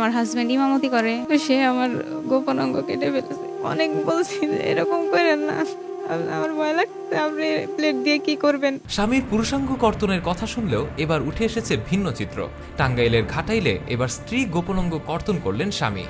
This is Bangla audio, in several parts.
আমার হাজবেন্ড ইমামতি করে, তো সে আমার গোপন অঙ্গ কেটে ফেলেছে। অনেক বলছি যে এরকম করেন না, আমার ভয় লাগছে, আপনি প্লেট দিয়ে কি করবেন। স্বামীর পুরুষাঙ্গ কর্তনের কথা শুনলেও এবার উঠে এসেছে ভিন্ন চিত্র। টাঙ্গাইলের ঘাটাইলে এবার স্ত্রী গোপনাঙ্গ কর্তন করলেন স্বামী।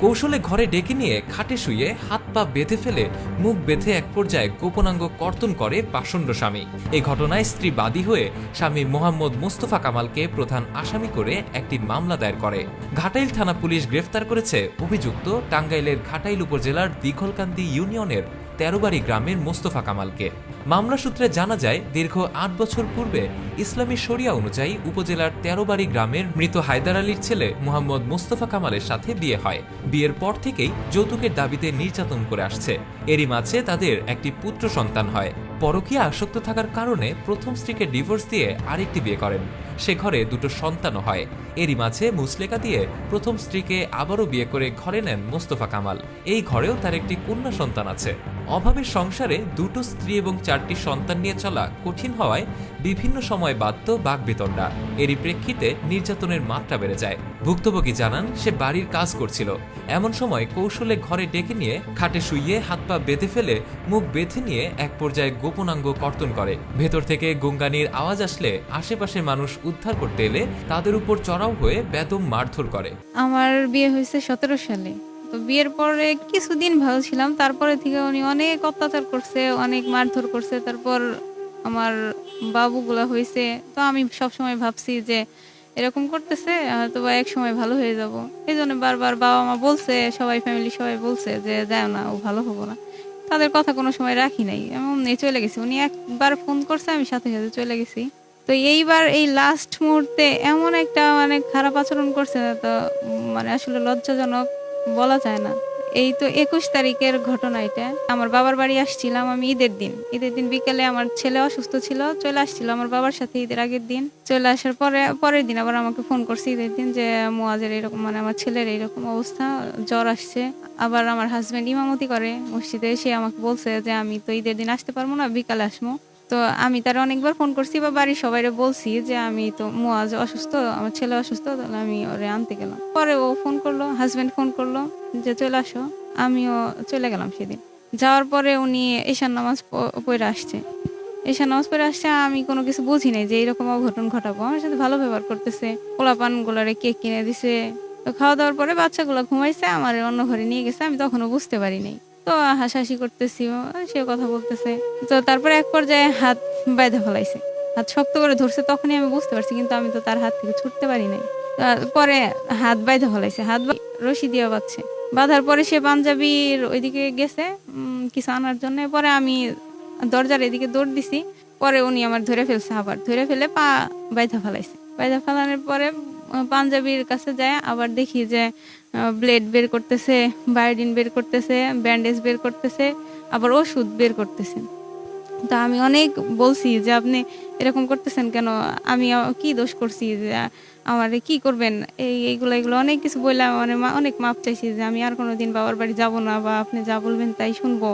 কৌশলে ঘরে ডেকে নিয়ে খাটে শুইয়ে হাত পা বেঁধে ফেলে মুখ বেঁধে এক পর্যায়ে গোপনাঙ্গ কর্তন করে পাষণ্ড স্বামী। এই ঘটনায় স্ত্রী বাদী হয়ে স্বামী মোহাম্মদ মোস্তফা কামালকে প্রধান আসামি করে একটি মামলা দায়ের করে। ঘাটাইল থানা পুলিশ গ্রেফতার করেছে অভিযুক্ত টাঙ্গাইলের ঘাটাইল উপজেলার দীঘলকান্দি ইউনিয়নের ১৩ বাড়ি গ্রামের মোস্তফা কামালকে। মামলা সূত্রে জানা যায়, দীর্ঘ ৮ বছর পূর্বে ইসলামী শরিয়া অনুযায়ী উপজেলার ১৩ বাড়ি গ্রামের মৃত হায়দার আলীর ছেলে মোহাম্মদ মোস্তফা কামালের সাথে বিয়ে হয়। বিয়ের পর থেকেই যৌতুকের দাবিতে নির্যাতন করে আসছে। এরই মাঝে তাদের একটি পুত্র সন্তান হয়। পরকীয়া আসক্ত থাকার কারণে প্রথম স্ত্রীকে ডিভোর্স দিয়ে আরেকটি বিয়ে করেন। সে ঘরে দুটো সন্তানও হয়। এরই মাঝে মুচলেকা দিয়ে প্রথম স্ত্রীকে আবারও বিয়ে করে ঘরে নেন মোস্তফা কামাল। এই ঘরেও তার একটি কন্যা সন্তান আছে। অভাবের সংসারে দুটো স্ত্রী এবং ৪টি সন্তান নিয়ে চলা কঠিন হওয়ায় বিভিন্ন সময় বাধ্য বাকবিতণ্ডা। এরই প্রেক্ষিতে নির্যাতনের মাত্রা বেড়ে যায়। ভুক্তভোগী জানান, সে বাড়ির কাজ করছিল, এমন সময় কৌশলে ঘরে ডেকে নিয়ে খাটে শুইয়ে হাত পা বেঁধে ফেলে মুখ বেঁধে নিয়ে এক পর্যায়ে গোপনাঙ্গ কর্তন করে। ভেতর থেকে গঙ্গানির আওয়াজ আসলে আশেপাশের মানুষ উদ্ধার করতে এলে তাদের উপর চড়াও হয়ে বেদম মারধর করে। আমার বিয়ে হয়েছে ১৭ সালে। তো বিয়ের পরে কিছুদিন ভালো ছিলাম, তারপরে থেকে উনি অনেক অত্যাচার করছে, অনেক মারধর করছে। তারপর আমার বাবুগুলা হয়েছে, তো আমি সবসময় ভাবছি যে এরকম করতেছে হয়তো বা এক সময় ভালো হয়ে যাব। এই জন্য বারবার বাবা মা বলছে, সবাই ফ্যামিলি সবাই বলছে যে যাও না, ও ভালো হবো না। তাদের কথা কোনো সময় রাখি নাই, এমন চলে গেছি। উনি একবার ফোন করছে, আমি সাথে সাথে চলে গেছি। তো এইবার এই লাস্ট মুহূর্তে এমন একটা খারাপ আচরণ করছে, তো আসলে লজ্জাজনক বলা যায় না। এই তো ২১ তারিখের ঘটনা এটা। আমার বাবার বাড়ি আসছিলাম আমি ঈদের দিন বিকেলে। আমার ছেলে অসুস্থ ছিল, চলে আসছিল আমার বাবার সাথে ঈদের আগের দিন। চলে আসার পরের দিন আবার আমাকে ফোন করছে ঈদের দিন যে মুয়াজের এরকম, আমার ছেলের এইরকম অবস্থা, জ্বর আসছে। আবার আমার হাজবেন্ড ইমামতি করে মসজিদে, সে আমাকে বলছে যে আমি তো ঈদের দিন আসতে পারবো না, বিকালে আসবো। তো আমি তার অনেকবার ফোন করছি বা বাড়ির সবাইরে বলছি যে আমি তো মুয়াজ অসুস্থ, আমার ছেলে অসুস্থ, তাহলে আমি ওরে আনতে গেলাম। পরে ও ফোন করলো, হাজবেন্ড ফোন করলো যে চলে আসো। আমিও চলে গেলাম সেদিন। যাওয়ার পরে উনি ঈশান নামাজ পড়ে আসছে। ঈশান নামাজ পড়ে আসছে, আমি কোনো কিছু বুঝি নাই যে এরকম অঘটন ঘটাবো। আমার সাথে ভালো ব্যবহার করতেছে, পোলাপান গুলারে কেক কিনে দিছে। তো খাওয়া দাওয়ার পরে বাচ্চাগুলো ঘুমাইছে, আমার অন্য ঘরে নিয়ে গেছে, আমি তখনও বুঝতে পারি নাই। তো হাসাহাসি করতেছি, সে কথা বলতেছে। তো তারপরে এক পর্যায়ে হাত বাইধা ফেলাইছে, হাত শক্ত করে ধরছে, তখনই আমি বুঝতে পারছি, কিন্তু আমি তো তার হাত থেকে ছুটতে পারি নাই। পরে হাত বাইধা ফেলাইছে, রশি দিয়ে বাঁধছে। বাঁধার পরে সে পাঞ্জাবির ওইদিকে গেছে কিছু আনার জন্য। পরে আমি দরজার এদিকে দৌড় দিছি। পরে উনি আমার ধরে ফেলছে, আবার ধরে ফেলে পা বাইধা ফেলাইছে। বাইধা ফেলানোর পরে পাঞ্জাবির কাছে যায়, আবার দেখি যে ব্লেড বের করতেছে, বায়োডিন বের করতেছে, ব্যান্ডেজ বের করতেছে, আবার ওষুধ বের করতেছে। তো আমি অনেক বলছি যে আপনি এরকম করতেছেন কেন, আমি কি দোষ করছি যে আমার কি করবেন, এইগুলো অনেক কিছু বললাম। অনেক মাপ চাইছি যে আমি আর কোনোদিন বাবার বাড়ি যাব না, বা আপনি যা বলবেন তাই শুনবো,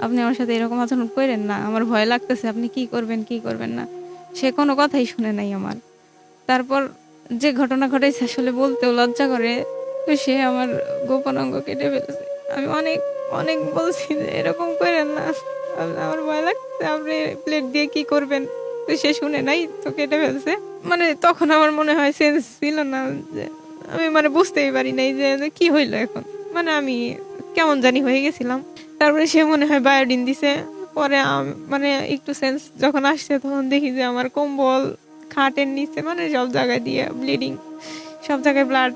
আপনি আমার সাথে এরকম আচরণ করেন না, আমার ভয় লাগতেছে, আপনি কি করবেন না। সে কোনো কথাই শুনে নাই আমার। তারপর যে ঘটনা ঘটেছে আসলে বলতেও লজ্জা করে, তো সে আমার গোপন অঙ্গ কেটে ফেলেছে। আমি অনেক অনেক বলছি যে এরকম করেন না, আমার ভয় লাগছে, আপনি প্লেট দিয়ে কি করবেন। তো সে শুনে নাই, তো কেটে ফেলছে। তখন আমার মনে হয় সেন্স ছিল না, যে আমি বুঝতেই পারি নাই যে কি হইলো এখন। আমি কেমন জানি হয়ে গেছিলাম। তারপরে সে মনে হয় বায়োডিন দিছে। পরে একটু সেন্স যখন আসছে, তখন দেখি যে আমার কম্বল, খাটের নিচে, সব জায়গায় দিয়ে ব্লিডিং, সব জায়গায় ব্লাড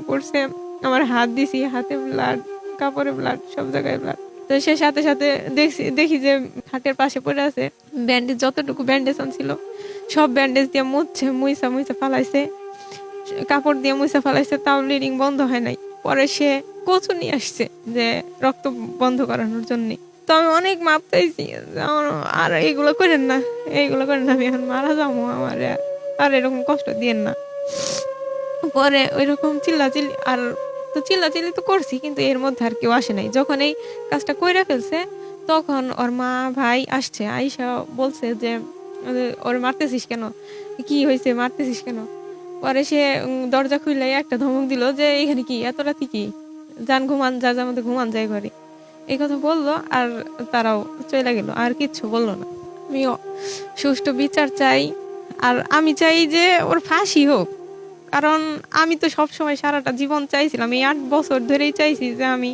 পড়ছে। আমার হাত দিছি, হাতে ব্লাড, কাপড়ে ব্লাড, সব জায়গায় ব্লাড। তো সে সাথে সাথে দেখি যে খাটের পাশে পড়ে আছে ব্যান্ডেজ, যতটুকু ব্যান্ডেজ ছিল সব ব্যান্ডেজ দিয়ে মুইসা ফালাইছে, কাপড় দিয়ে মুইসা ফালাইছে, তাও ব্লিডিং বন্ধ হয় নাই। পরে সে কচু নিয়ে আসছে যে রক্ত বন্ধ করানোর জন্য। তো আমি অনেক মাপ চাইছি, আর এইগুলো করেন না, আমি এখন মারা যাবো, আমার আর এরকম কষ্ট দিয়েন না। পরে ওইরকম চিল্লাচিল্লি, আর তো চিল্লাচিল্লি তো করছি, কিন্তু এর মধ্যে আর কেউ আসে নাই। যখন এই কাজটা কইরা ফেলছে, তখন ওর মা ভাই আসছে, আইসা বলছে যে ওর মারতেছিস কেন, কি হয়েছে, মারতেছিস কেন। পরে সে দরজা খুললে একটা ধমক দিল যে এখানে কি এত রাতে কি, যান ঘুমান, যা যা মধ্যে ঘুমান যায় ঘরে, এই কথা বললো। আর তারাও চলে গেল, আর কিচ্ছু বললো না। আমি সুষ্ঠু বিচার চাই, আর আমি চাই যে ওর ফাঁসি হোক। কারণ আমি তো সব সময় সারাটা জীবন চাইছিলাম, এই 8 বছর ধরেই চাইছি যে আমি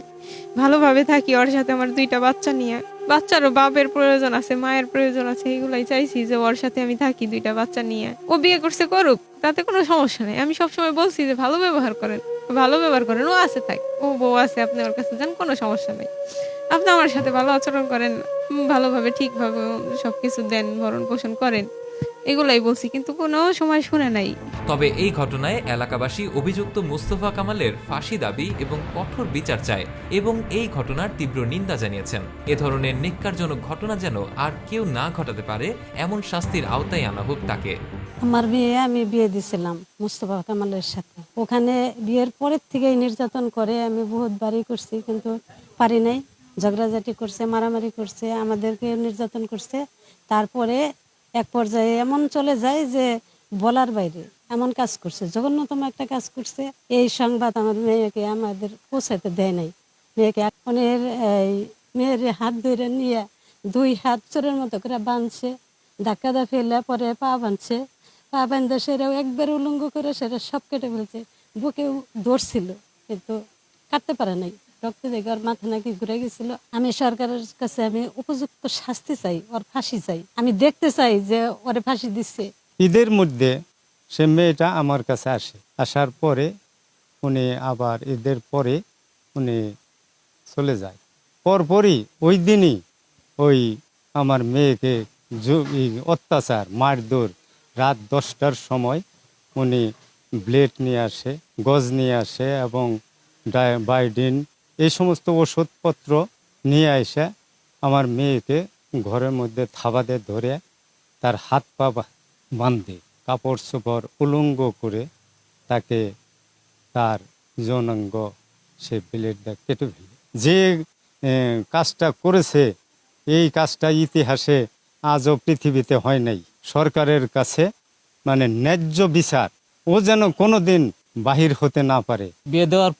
ভালোভাবে থাকি ওর সাথে, আমার 2টা বাচ্চা নিয়ে। বাচ্চারও বাপের প্রয়োজন আছে, মায়ের প্রয়োজন আছে, এগুলাই চাইছি যে ওর সাথে আমি থাকি 2টা বাচ্চা নিয়ে। ও বিয়ে করছে, করুক, তাতে কোনো সমস্যা নেই। আমি সবসময় বলছি যে ভালো ব্যবহার করেন, ভালো ব্যবহার করেন, ও আছে থাক, ও বউ আছে, আপনি ওর কাছে যান, কোনো সমস্যা নেই। আপনি আমার সাথে ভালো আচরণ করেন, ভালোভাবে ঠিকভাবে সবকিছু দেন, ভরণ পোষণ করেন, এগুলাই বলছি, কিন্তু কোনো সময় শুনে নাই। তবে এই ঘটনায় এলাকাবাসী অভিযুক্ত মোস্তফা কামালের ফাঁসি দাবি এবং কঠোর বিচার চায় এবং এই ঘটনার তীব্র নিন্দা জানিয়েছেন। এ ধরনের নিক্কারজনক ঘটনা যেন আর কেউ না ঘটাতে পারে, এমন শাস্তির আওতায় আনা হোক তাকে। আমার মেয়ে আমি বিয়ে দিয়েছিলাম মোস্তফা কামালের সাথে। ওখানে বিয়ের পরের থেকেই নির্যাতন করে, আমি বহুত বাড়ি করছি কিন্তু পারি নাই। ঝগড়াঝাটি করছে, মারামারি করছে, আমাদেরকে নির্যাতন করছে। তারপরে এক পর্যায়ে এমন চলে যায় যে বলার বাইরে এমন কাজ করছে, জঘন্যতম একটা কাজ করছে। এই সংবাদ আমার মেয়েকে আমাদের পৌঁছাতে দেয় নাই। মেয়েকে এখনের মেয়ের হাত ধরে নিয়ে 2 হাত চোরের মতো করে বাঁধছে, ধাক্কা দা ফেলে পরে পা বাঁধছে, পা বাঁধে সেটাও একবার উলঙ্গ করে সেটা সব কেটে ফেলছে। বুকেও ধরছিল কিন্তু কাটতে পারে নাই, রক্ত দেখে ওর মাথা নাকি ঘুরে গেছিল। আমি সরকারের কাছে আমি উপযুক্ত শাস্তি চাই, ওর ফাঁসি চাই। আমি দেখতে চাই যে ওরে ফাঁসি দিচ্ছে। ঈদের মধ্যে সে মেয়েটা আমার কাছে আসে, আসার পরে উনি আবার ঈদের পরে উনি চলে যায়। পরপরই ওই দিনই ওই আমার মেয়েকে অত্যাচার মারধর, রাত 10টার সময় উনি ব্লেড নিয়ে আসে, গজ নিয়ে আসে এবং বায়োডিন এই সমস্ত ওষুধপত্র নিয়ে এসে আমার মেয়েকে ঘরের মধ্যে থাবাতে ধরে তার হাত পা বাঁধে, কাপড় চোপড় উলঙ্গ করে তাকে তার যৌনাঙ্গ সে ব্লেড দিয়ে কেটে ফেলে। যে কাজটা করেছে এই কাজটা ইতিহাসে আজও পৃথিবীতে হয় নাই। সরকারের কাছে মানে ন্যায্য বিচার ও যেন কোনোদিন বাহির হতে না পারে। বিয়ে দেওয়ার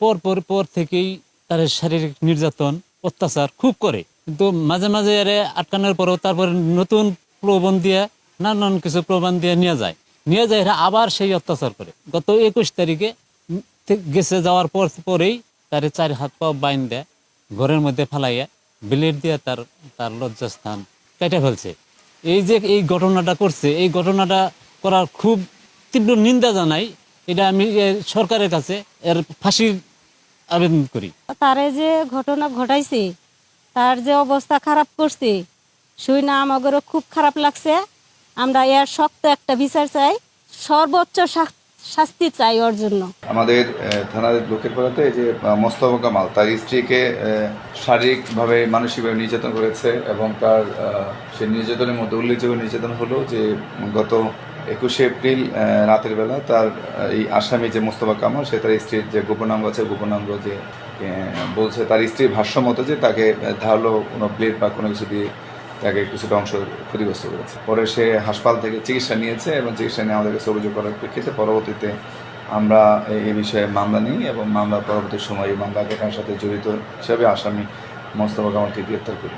পর থেকেই তার শারীরিক নির্যাতন অত্যাচার খুব করে, কিন্তু মাঝে মাঝে এর আটকানোর পরেও তারপরে নতুন প্রলোভন দিয়ে নানান কিছু প্রমাণ দিয়ে নিয়ে যায় এরা আবার সেই অত্যাচার করে। গত 21 তারিখে গেছে, যাওয়ার পরেই তার 4 হাত পা বাইন দেয়, ঘরের মধ্যে ফালাইয়া ব্লেড দিয়ে তার লজ্জাস্থান কেটে ফেলছে। এই যে এই ঘটনাটা করছে, এই ঘটনাটা করার খুব তীব্র নিন্দা জানাই। এটা আমি সরকারের কাছে এর ফাঁসির আবেদন করি। তারে যে ঘটনা ঘটাইছে, তার যে অবস্থা খারাপ করছে, শুই না আমাদেরও খুব খারাপ লাগছে। আমরা এর শক্ত একটা বিচার চাই, সর্বোচ্চ শাস্তি চাই ওর জন্য। আমাদের থানার লোকের পাড়াতে যে মোস্তফা কামাল তার স্ত্রীকে শারীরিকভাবে মানসিকভাবে নির্যাতন করেছে এবং তার সেই নির্যাতনের মধ্যে উল্লেখযোগ্য নির্যাতন হলো যে গত 21 এপ্রিল রাতের বেলা তার এই আসামি যে মোস্তফা কামাল সে তার স্ত্রীর যে গোপনাঙ্গ আছে, গোপনাঙ্গ যে বলছে তার স্ত্রীর ভাষ্য মতো যে তাকে ধারালো কোনো ব্লেড বা কোনো কিছু দিয়ে তাকে কিছুটা অংশ ক্ষতিগ্রস্ত করেছে। পরে সে হাসপাতাল থেকে চিকিৎসা নিয়েছে এবং চিকিৎসা নিয়ে আমাদের কাছে অভিযোগ করার প্রেক্ষিতে পরবর্তীতে আমরা এই বিষয়ে মামলা নিই এবং মামলা পরবর্তী সময়ে এই মামলা ঘটনার সাথে জড়িত হিসাবে আসামি মোস্তফা কামালকে গ্রেপ্তার করি।